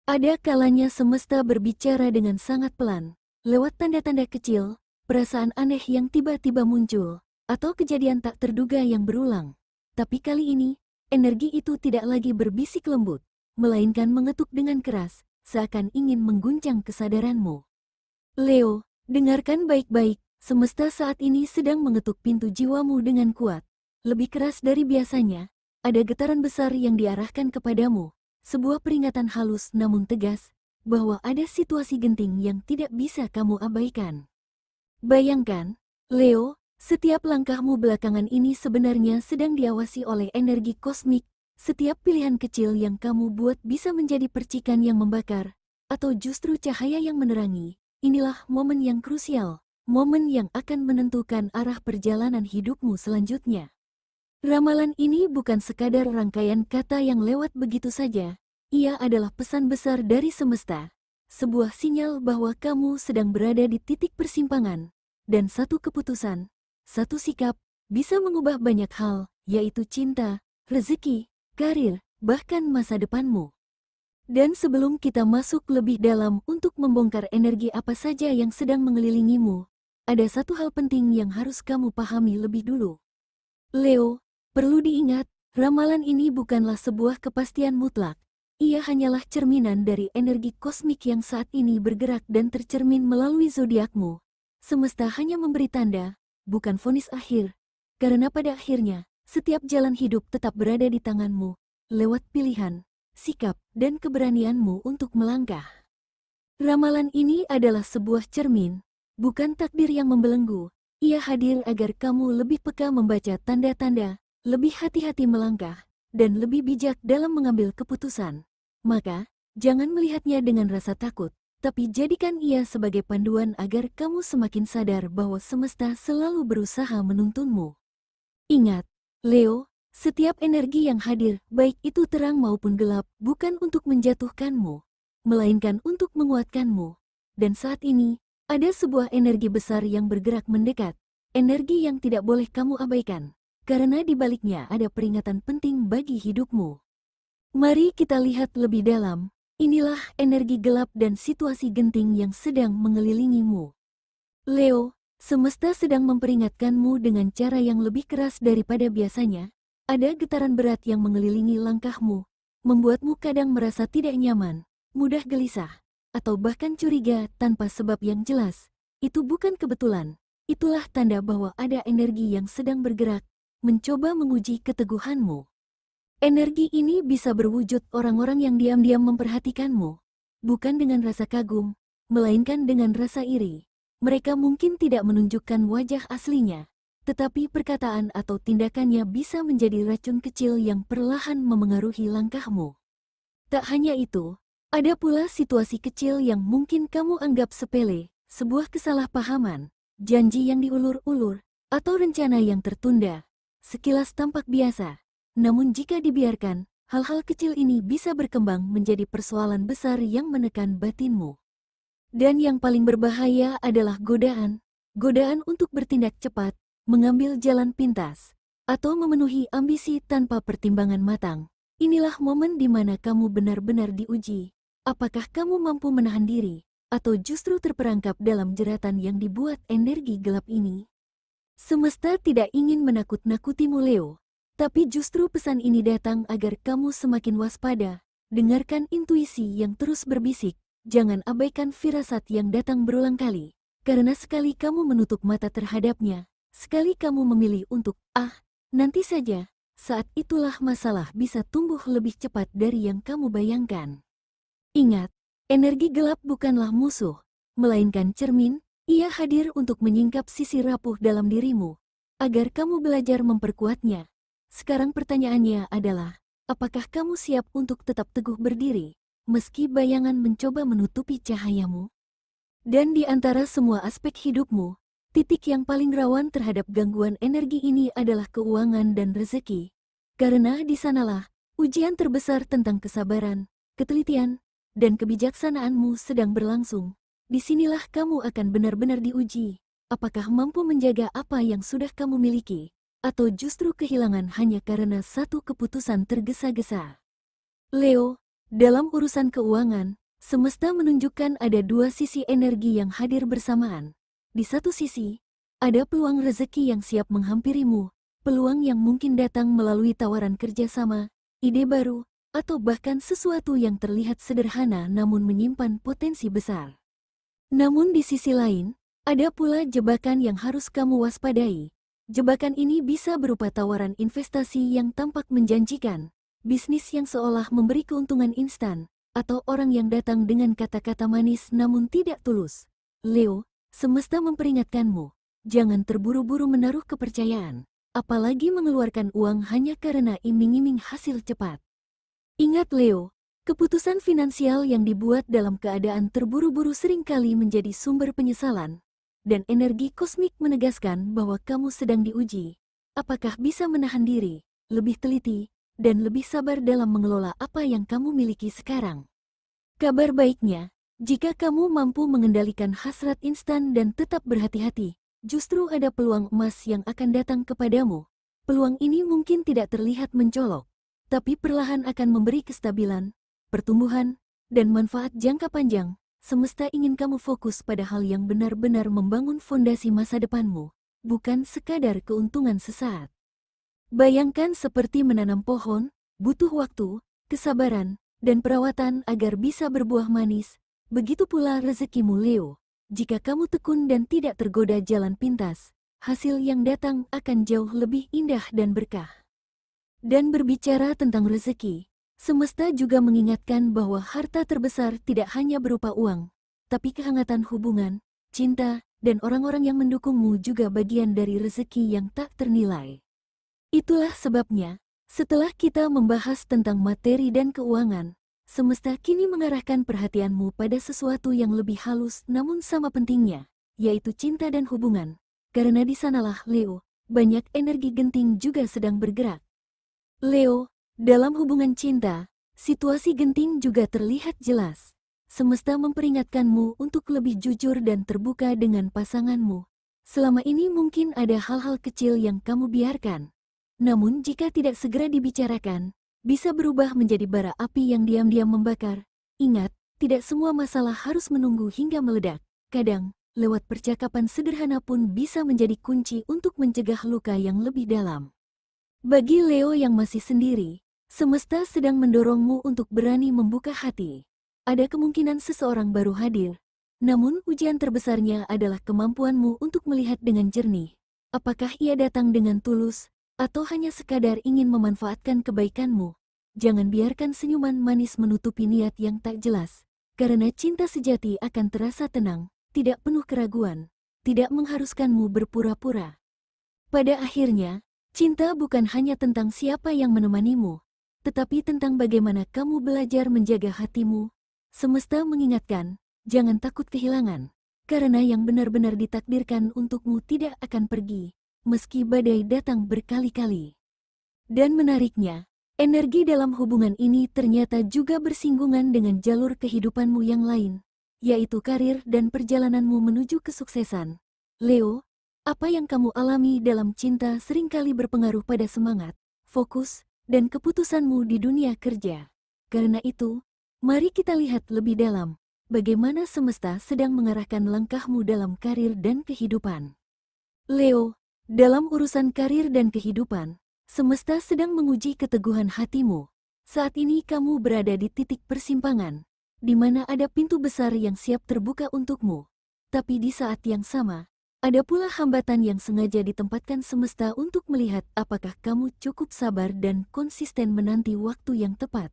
Ada kalanya semesta berbicara dengan sangat pelan, lewat tanda-tanda kecil, perasaan aneh yang tiba-tiba muncul, atau kejadian tak terduga yang berulang. Tapi kali ini, energi itu tidak lagi berbisik lembut, melainkan mengetuk dengan keras, seakan ingin mengguncang kesadaranmu. Leo, dengarkan baik-baik, semesta saat ini sedang mengetuk pintu jiwamu dengan kuat. Lebih keras dari biasanya, ada getaran besar yang diarahkan kepadamu. Sebuah peringatan halus namun tegas, bahwa ada situasi genting yang tidak bisa kamu abaikan. Bayangkan, Leo, setiap langkahmu belakangan ini sebenarnya sedang diawasi oleh energi kosmik. Setiap pilihan kecil yang kamu buat bisa menjadi percikan yang membakar, atau justru cahaya yang menerangi. Inilah momen yang krusial, momen yang akan menentukan arah perjalanan hidupmu selanjutnya. Ramalan ini bukan sekadar rangkaian kata yang lewat begitu saja. Ia adalah pesan besar dari semesta. Sebuah sinyal bahwa kamu sedang berada di titik persimpangan. Dan satu keputusan, satu sikap, bisa mengubah banyak hal, yaitu cinta, rezeki, karir, bahkan masa depanmu. Dan sebelum kita masuk lebih dalam untuk membongkar energi apa saja yang sedang mengelilingimu, ada satu hal penting yang harus kamu pahami lebih dulu. Leo, perlu diingat, ramalan ini bukanlah sebuah kepastian mutlak. Ia hanyalah cerminan dari energi kosmik yang saat ini bergerak dan tercermin melalui zodiakmu. Semesta hanya memberi tanda, bukan vonis akhir. Karena pada akhirnya, setiap jalan hidup tetap berada di tanganmu, lewat pilihan, sikap, dan keberanianmu untuk melangkah. Ramalan ini adalah sebuah cermin, bukan takdir yang membelenggu. Ia hadir agar kamu lebih peka membaca tanda-tanda, lebih hati-hati melangkah, dan lebih bijak dalam mengambil keputusan. Maka, jangan melihatnya dengan rasa takut, tapi jadikan ia sebagai panduan agar kamu semakin sadar bahwa semesta selalu berusaha menuntunmu. Ingat, Leo, setiap energi yang hadir, baik itu terang maupun gelap, bukan untuk menjatuhkanmu, melainkan untuk menguatkanmu. Dan saat ini, ada sebuah energi besar yang bergerak mendekat, energi yang tidak boleh kamu abaikan, karena di baliknya ada peringatan penting bagi hidupmu. Mari kita lihat lebih dalam, inilah energi gelap dan situasi genting yang sedang mengelilingimu. Leo, semesta sedang memperingatkanmu dengan cara yang lebih keras daripada biasanya. Ada getaran berat yang mengelilingi langkahmu, membuatmu kadang merasa tidak nyaman, mudah gelisah, atau bahkan curiga tanpa sebab yang jelas. Itu bukan kebetulan. Itulah tanda bahwa ada energi yang sedang bergerak, mencoba menguji keteguhanmu. Energi ini bisa berwujud orang-orang yang diam-diam memperhatikanmu, bukan dengan rasa kagum, melainkan dengan rasa iri. Mereka mungkin tidak menunjukkan wajah aslinya, tetapi perkataan atau tindakannya bisa menjadi racun kecil yang perlahan memengaruhi langkahmu. Tak hanya itu, ada pula situasi kecil yang mungkin kamu anggap sepele, sebuah kesalahpahaman, janji yang diulur-ulur, atau rencana yang tertunda. Sekilas tampak biasa, namun jika dibiarkan, hal-hal kecil ini bisa berkembang menjadi persoalan besar yang menekan batinmu. Dan yang paling berbahaya adalah godaan. Godaan untuk bertindak cepat, mengambil jalan pintas, atau memenuhi ambisi tanpa pertimbangan matang. Inilah momen di mana kamu benar-benar diuji. Apakah kamu mampu menahan diri, atau justru terperangkap dalam jeratan yang dibuat energi gelap ini? Semesta tidak ingin menakut-nakutimu, Leo. Tapi justru pesan ini datang agar kamu semakin waspada. Dengarkan intuisi yang terus berbisik. Jangan abaikan firasat yang datang berulang kali. Karena sekali kamu menutup mata terhadapnya, sekali kamu memilih untuk, nanti saja, saat itulah masalah bisa tumbuh lebih cepat dari yang kamu bayangkan. Ingat, energi gelap bukanlah musuh, melainkan cermin. Ia hadir untuk menyingkap sisi rapuh dalam dirimu, agar kamu belajar memperkuatnya. Sekarang pertanyaannya adalah, apakah kamu siap untuk tetap teguh berdiri, meski bayangan mencoba menutupi cahayamu? Dan di antara semua aspek hidupmu, titik yang paling rawan terhadap gangguan energi ini adalah keuangan dan rezeki. Karena di sanalah, ujian terbesar tentang kesabaran, ketelitian, dan kebijaksanaanmu sedang berlangsung. Disinilah kamu akan benar-benar diuji. Apakah mampu menjaga apa yang sudah kamu miliki, atau justru kehilangan hanya karena satu keputusan tergesa-gesa? Leo, Dalam urusan keuangan, semesta menunjukkan ada dua sisi energi yang hadir bersamaan. Di satu sisi, ada peluang rezeki yang siap menghampirimu, peluang yang mungkin datang melalui tawaran kerjasama, ide baru, atau bahkan sesuatu yang terlihat sederhana namun menyimpan potensi besar. Namun di sisi lain, ada pula jebakan yang harus kamu waspadai. Jebakan ini bisa berupa tawaran investasi yang tampak menjanjikan, bisnis yang seolah memberi keuntungan instan, atau orang yang datang dengan kata-kata manis namun tidak tulus. Leo, semesta memperingatkanmu, jangan terburu-buru menaruh kepercayaan, apalagi mengeluarkan uang hanya karena iming-iming hasil cepat. Ingat Leo, keputusan finansial yang dibuat dalam keadaan terburu-buru seringkali menjadi sumber penyesalan, dan energi kosmik menegaskan bahwa kamu sedang diuji. Apakah bisa menahan diri, lebih teliti, dan lebih sabar dalam mengelola apa yang kamu miliki sekarang? Kabar baiknya, jika kamu mampu mengendalikan hasrat instan dan tetap berhati-hati, justru ada peluang emas yang akan datang kepadamu. Peluang ini mungkin tidak terlihat mencolok, tapi perlahan akan memberi kestabilan, pertumbuhan, dan manfaat jangka panjang. Semesta ingin kamu fokus pada hal yang benar-benar membangun fondasi masa depanmu, bukan sekadar keuntungan sesaat. Bayangkan seperti menanam pohon, butuh waktu, kesabaran, dan perawatan agar bisa berbuah manis. Begitu pula rezekimu Leo. Jika kamu tekun dan tidak tergoda jalan pintas, hasil yang datang akan jauh lebih indah dan berkah. Dan berbicara tentang rezeki, semesta juga mengingatkan bahwa harta terbesar tidak hanya berupa uang, tapi kehangatan hubungan, cinta, dan orang-orang yang mendukungmu juga bagian dari rezeki yang tak ternilai. Itulah sebabnya, setelah kita membahas tentang materi dan keuangan, semesta kini mengarahkan perhatianmu pada sesuatu yang lebih halus namun sama pentingnya, yaitu cinta dan hubungan. Karena di sanalah Leo, banyak energi genting juga sedang bergerak. Leo, dalam hubungan cinta, situasi genting juga terlihat jelas. Semesta memperingatkanmu untuk lebih jujur dan terbuka dengan pasanganmu. Selama ini mungkin ada hal-hal kecil yang kamu biarkan. Namun jika tidak segera dibicarakan, bisa berubah menjadi bara api yang diam-diam membakar. Ingat, tidak semua masalah harus menunggu hingga meledak. Kadang, lewat percakapan sederhana pun bisa menjadi kunci untuk mencegah luka yang lebih dalam. Bagi Leo yang masih sendiri, semesta sedang mendorongmu untuk berani membuka hati. Ada kemungkinan seseorang baru hadir, namun ujian terbesarnya adalah kemampuanmu untuk melihat dengan jernih. Apakah ia datang dengan tulus, atau hanya sekadar ingin memanfaatkan kebaikanmu? Jangan biarkan senyuman manis menutupi niat yang tak jelas, karena cinta sejati akan terasa tenang, tidak penuh keraguan, tidak mengharuskanmu berpura-pura. Pada akhirnya, cinta bukan hanya tentang siapa yang menemanimu, tetapi tentang bagaimana kamu belajar menjaga hatimu. Semesta mengingatkan, jangan takut kehilangan, karena yang benar-benar ditakdirkan untukmu tidak akan pergi, meski badai datang berkali-kali. Dan menariknya, energi dalam hubungan ini ternyata juga bersinggungan dengan jalur kehidupanmu yang lain, yaitu karir dan perjalananmu menuju kesuksesan. Leo, apa yang kamu alami dalam cinta seringkali berpengaruh pada semangat, fokus, dan keputusanmu di dunia kerja. Karena itu, mari kita lihat lebih dalam, bagaimana semesta sedang mengarahkan langkahmu dalam karir dan kehidupan. Leo, dalam urusan karir dan kehidupan, semesta sedang menguji keteguhan hatimu. Saat ini kamu berada di titik persimpangan, di mana ada pintu besar yang siap terbuka untukmu. Tapi di saat yang sama, ada pula hambatan yang sengaja ditempatkan semesta untuk melihat apakah kamu cukup sabar dan konsisten menanti waktu yang tepat.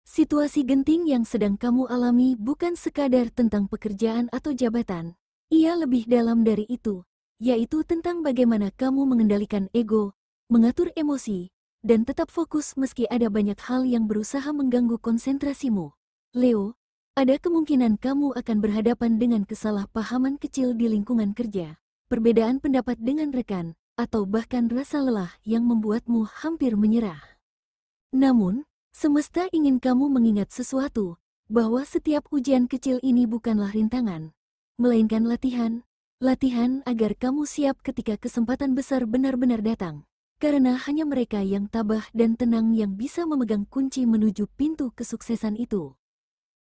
Situasi genting yang sedang kamu alami bukan sekadar tentang pekerjaan atau jabatan. Ia lebih dalam dari itu, yaitu tentang bagaimana kamu mengendalikan ego, mengatur emosi, dan tetap fokus meski ada banyak hal yang berusaha mengganggu konsentrasimu. Leo, ada kemungkinan kamu akan berhadapan dengan kesalahpahaman kecil di lingkungan kerja, perbedaan pendapat dengan rekan, atau bahkan rasa lelah yang membuatmu hampir menyerah. Namun, semesta ingin kamu mengingat sesuatu, bahwa setiap ujian kecil ini bukanlah rintangan, melainkan latihan agar kamu siap ketika kesempatan besar benar-benar datang. karena hanya mereka yang tabah dan tenang yang bisa memegang kunci menuju pintu kesuksesan itu.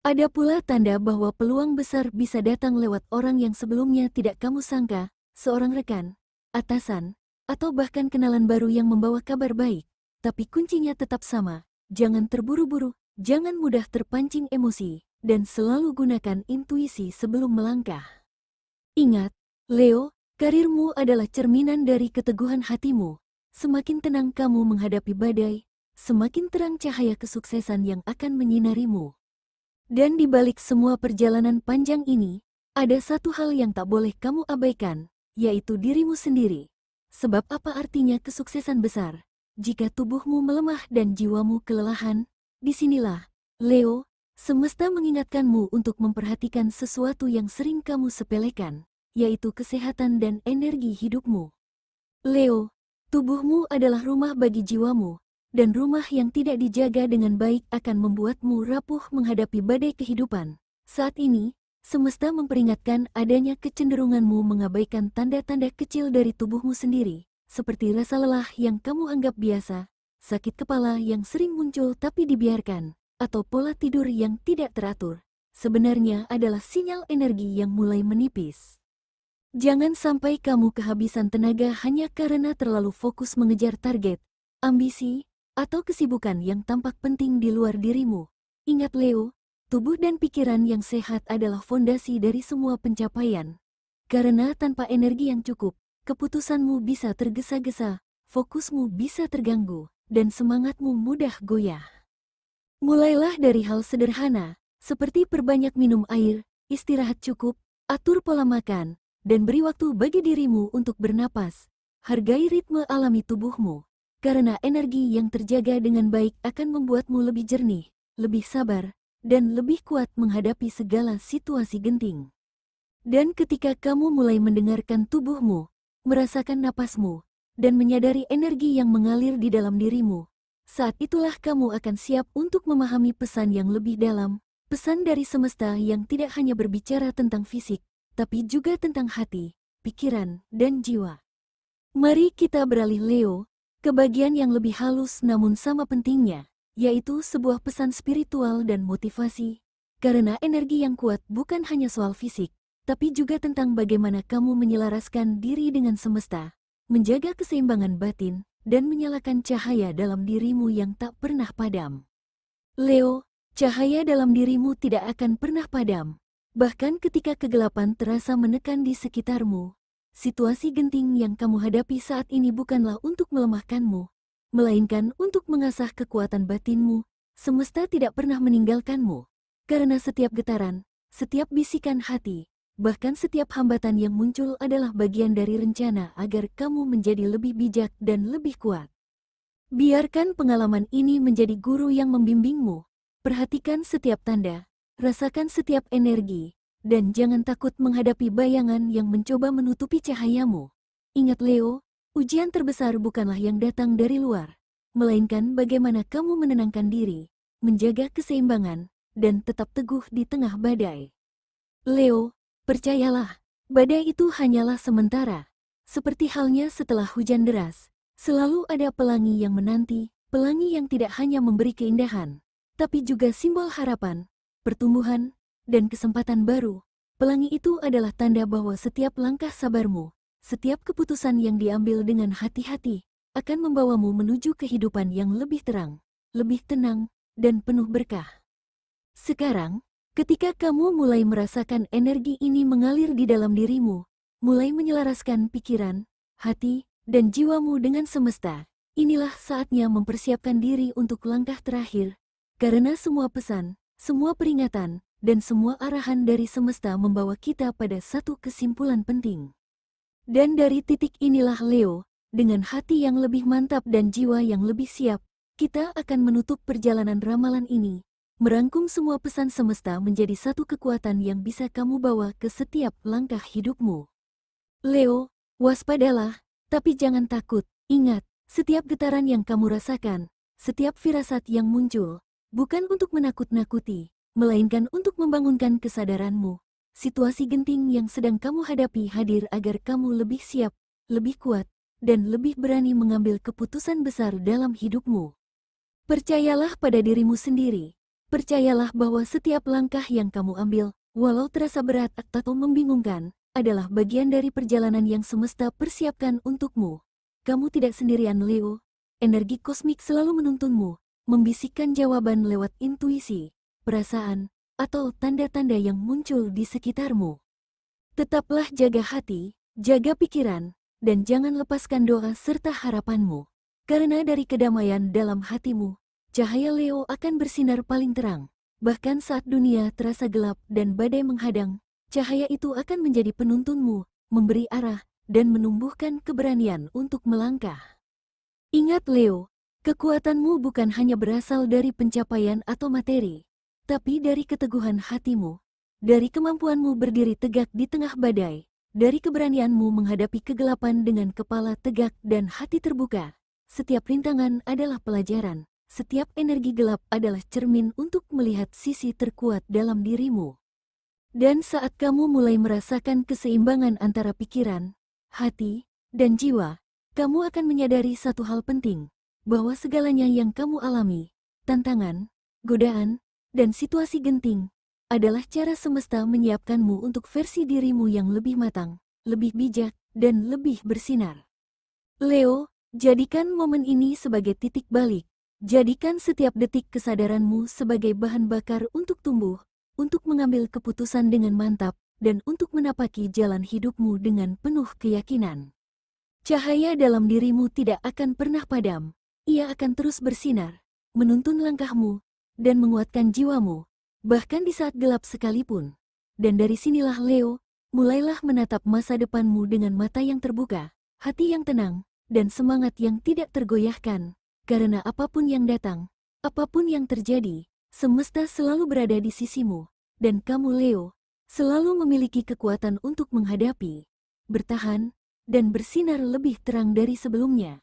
Ada pula tanda bahwa peluang besar bisa datang lewat orang yang sebelumnya tidak kamu sangka, seorang rekan, atasan, atau bahkan kenalan baru yang membawa kabar baik. Tapi kuncinya tetap sama, jangan terburu-buru, jangan mudah terpancing emosi, dan selalu gunakan intuisi sebelum melangkah. Ingat, Leo, karirmu adalah cerminan dari keteguhan hatimu. Semakin tenang kamu menghadapi badai, semakin terang cahaya kesuksesan yang akan menyinarimu. Dan di balik semua perjalanan panjang ini, ada satu hal yang tak boleh kamu abaikan, yaitu dirimu sendiri. Sebab apa artinya kesuksesan besar, jika tubuhmu melemah dan jiwamu kelelahan? Disinilah, Leo, semesta mengingatkanmu untuk memperhatikan sesuatu yang sering kamu sepelekan, yaitu kesehatan dan energi hidupmu. Leo, tubuhmu adalah rumah bagi jiwamu, dan rumah yang tidak dijaga dengan baik akan membuatmu rapuh menghadapi badai kehidupan. Saat ini, semesta memperingatkan adanya kecenderunganmu mengabaikan tanda-tanda kecil dari tubuhmu sendiri, seperti rasa lelah yang kamu anggap biasa, sakit kepala yang sering muncul tapi dibiarkan, atau pola tidur yang tidak teratur. Sebenarnya adalah sinyal energi yang mulai menipis. Jangan sampai kamu kehabisan tenaga hanya karena terlalu fokus mengejar target, ambisi, atau kesibukan yang tampak penting di luar dirimu. Ingat Leo, tubuh dan pikiran yang sehat adalah fondasi dari semua pencapaian. Karena tanpa energi yang cukup, keputusanmu bisa tergesa-gesa, fokusmu bisa terganggu, dan semangatmu mudah goyah. Mulailah dari hal sederhana, seperti perbanyak minum air, istirahat cukup, atur pola makan, dan beri waktu bagi dirimu untuk bernapas. Hargai ritme alami tubuhmu, karena energi yang terjaga dengan baik akan membuatmu lebih jernih, lebih sabar, dan lebih kuat menghadapi segala situasi genting. Dan ketika kamu mulai mendengarkan tubuhmu, merasakan napasmu, dan menyadari energi yang mengalir di dalam dirimu, saat itulah kamu akan siap untuk memahami pesan yang lebih dalam, pesan dari semesta yang tidak hanya berbicara tentang fisik, tapi juga tentang hati, pikiran, dan jiwa. Mari kita beralih Leo, ke bagian yang lebih halus namun sama pentingnya, yaitu sebuah pesan spiritual dan motivasi. Karena energi yang kuat bukan hanya soal fisik, tapi juga tentang bagaimana kamu menyelaraskan diri dengan semesta, menjaga keseimbangan batin, dan menyalakan cahaya dalam dirimu yang tak pernah padam. Leo, cahaya dalam dirimu tidak akan pernah padam. Bahkan ketika kegelapan terasa menekan di sekitarmu, situasi genting yang kamu hadapi saat ini bukanlah untuk melemahkanmu, melainkan untuk mengasah kekuatan batinmu. Semesta tidak pernah meninggalkanmu, karena setiap getaran, setiap bisikan hati, bahkan setiap hambatan yang muncul adalah bagian dari rencana agar kamu menjadi lebih bijak dan lebih kuat. Biarkan pengalaman ini menjadi guru yang membimbingmu. Perhatikan setiap tanda, rasakan setiap energi, dan jangan takut menghadapi bayangan yang mencoba menutupi cahayamu. Ingat Leo, ujian terbesar bukanlah yang datang dari luar, melainkan bagaimana kamu menenangkan diri, menjaga keseimbangan, dan tetap teguh di tengah badai. Leo, percayalah, badai itu hanyalah sementara. Seperti halnya setelah hujan deras, selalu ada pelangi yang menanti, pelangi yang tidak hanya memberi keindahan, tapi juga simbol harapan, pertumbuhan, dan kesempatan baru. Pelangi itu adalah tanda bahwa setiap langkah sabarmu, setiap keputusan yang diambil dengan hati-hati, akan membawamu menuju kehidupan yang lebih terang, lebih tenang, dan penuh berkah. Sekarang, ketika kamu mulai merasakan energi ini mengalir di dalam dirimu, mulai menyelaraskan pikiran, hati, dan jiwamu dengan semesta, inilah saatnya mempersiapkan diri untuk langkah terakhir, karena semua pesan, semua peringatan, dan semua arahan dari semesta membawa kita pada satu kesimpulan penting. Dan dari titik inilah Leo, dengan hati yang lebih mantap dan jiwa yang lebih siap, kita akan menutup perjalanan ramalan ini, merangkum semua pesan semesta menjadi satu kekuatan yang bisa kamu bawa ke setiap langkah hidupmu. Leo, waspadalah, tapi jangan takut. Ingat, setiap getaran yang kamu rasakan, setiap firasat yang muncul, bukan untuk menakut-nakuti, melainkan untuk membangunkan kesadaranmu. Situasi genting yang sedang kamu hadapi hadir agar kamu lebih siap, lebih kuat, dan lebih berani mengambil keputusan besar dalam hidupmu. Percayalah pada dirimu sendiri. Percayalah bahwa setiap langkah yang kamu ambil, walau terasa berat atau membingungkan, adalah bagian dari perjalanan yang semesta persiapkan untukmu. Kamu tidak sendirian, Leo. Energi kosmik selalu menuntunmu, membisikkan jawaban lewat intuisi, perasaan, atau tanda-tanda yang muncul di sekitarmu. Tetaplah jaga hati, jaga pikiran, dan jangan lepaskan doa serta harapanmu. Karena dari kedamaian dalam hatimu, cahaya Leo akan bersinar paling terang. Bahkan saat dunia terasa gelap dan badai menghadang, cahaya itu akan menjadi penuntunmu, memberi arah, dan menumbuhkan keberanian untuk melangkah. Ingat Leo, kekuatanmu bukan hanya berasal dari pencapaian atau materi, tapi dari keteguhan hatimu, dari kemampuanmu berdiri tegak di tengah badai, dari keberanianmu menghadapi kegelapan dengan kepala tegak dan hati terbuka. Setiap rintangan adalah pelajaran, setiap energi gelap adalah cermin untuk melihat sisi terkuat dalam dirimu. Dan saat kamu mulai merasakan keseimbangan antara pikiran, hati, dan jiwa, kamu akan menyadari satu hal penting, bahwa segalanya yang kamu alami, tantangan, godaan, dan situasi genting, adalah cara semesta menyiapkanmu untuk versi dirimu yang lebih matang, lebih bijak, dan lebih bersinar. Leo, jadikan momen ini sebagai titik balik. Jadikan setiap detik kesadaranmu sebagai bahan bakar untuk tumbuh, untuk mengambil keputusan dengan mantap, dan untuk menapaki jalan hidupmu dengan penuh keyakinan. Cahaya dalam dirimu tidak akan pernah padam. Ia akan terus bersinar, menuntun langkahmu, dan menguatkan jiwamu, bahkan di saat gelap sekalipun. Dan dari sinilah Leo, mulailah menatap masa depanmu dengan mata yang terbuka, hati yang tenang, dan semangat yang tidak tergoyahkan. Karena apapun yang datang, apapun yang terjadi, semesta selalu berada di sisimu. Dan kamu Leo, selalu memiliki kekuatan untuk menghadapi, bertahan, dan bersinar lebih terang dari sebelumnya.